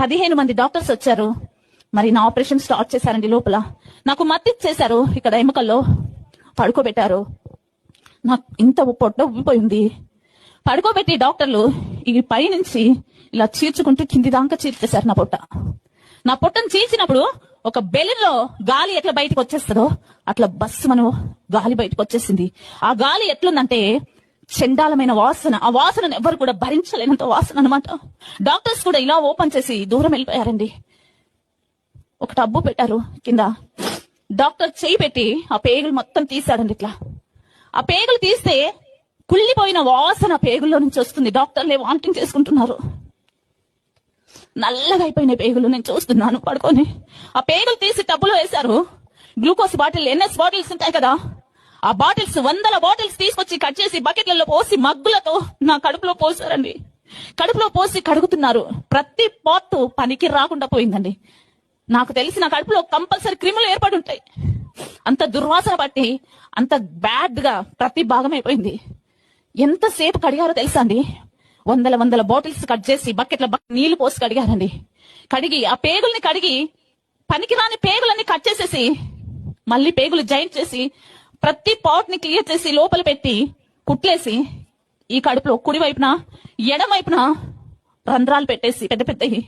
15 మంది డాక్టర్స్ వచ్చారు. మరి నా ఆపరేషన్ స్టార్ట్ చేశారండి. లోపల నాకు మత్తి చేశారు, ఇక్కడ ఎముకల్లో పడుకోబెట్టారు. నాకు ఇంత పొట్ట ఉబ్బిపోయింది. పడుకోబెట్టి డాక్టర్లు ఈ పై నుంచి ఇలా చీల్చుకుంటూ కింది దాకా చీల్చేశారు నా పొట్టను చీల్చినప్పుడు ఒక బెలూన్లో గాలి ఎట్లా బయటకు వచ్చేస్తుందో అట్లా బస్సు మనం గాలి బయటకు వచ్చేసింది. ఆ గాలి ఎట్లుందంటే చండాలమైన వాసన. ఆ వాసనను ఎవరు కూడా భరించలేనంత వాసన అనమాట. డాక్టర్స్ కూడా ఇలా ఓపెన్ చేసి దూరం వెళ్ళిపోయారండి. ఒక టబ్బు పెట్టారు కింద. డాక్టర్ చేయి పెట్టి ఆ పేగులు మొత్తం తీసాడండి. ఇట్లా ఆ పేగులు తీస్తే కుళ్ళిపోయిన వాసన పేగుల్లో నుంచి వస్తుంది. డాక్టర్లే వామిటింగ్ చేసుకుంటున్నారు. నల్లగా అయిపోయిన పేగులు నేను చూస్తున్నాను పడుకొని. ఆ పేగులు తీసి టబ్బులో వేశారు. గ్లూకోజ్ బాటిల్, NS బాటిల్స్ ఉంటాయి కదా, ఆ బాటిల్స్ 100 బాటిల్స్ తీసుకొచ్చి కట్ చేసి బకెట్లలో పోసి మగ్గులతో నా కడుపులో పోసారండి. కడుపులో పోసి కడుగుతున్నారు. ప్రతి పార్ట్ పనికి రాకుండా పోయిందండి. నాకు తెలిసి నా కడుపులో కంపల్సరీ క్రిములు ఏర్పడి ఉంటాయి. అంత దుర్వాసన పట్టి అంత బ్యాడ్ గా ప్రతి భాగం అయిపోయింది. ఎంతసేపు కడిగారో తెలుసా అండి? 100 బాటిల్స్ కట్ చేసి బకెట్ల నీళ్లు పోసి కడిగారండి. కడిగి ఆ పేగుల్ని కడిగి పనికిరాని పేగులన్నీ కట్ చేసేసి మళ్ళీ పేగులు జాయింట్ చేసి ప్రతి పాట్ ని క్లియర్ చేసి లోపల పెట్టి కుట్లేసి ఈ కడుపులో కుడి వైపున ఎడమ వైపున రంధ్రాలు పెట్టేసి పెద్ద పెద్దవి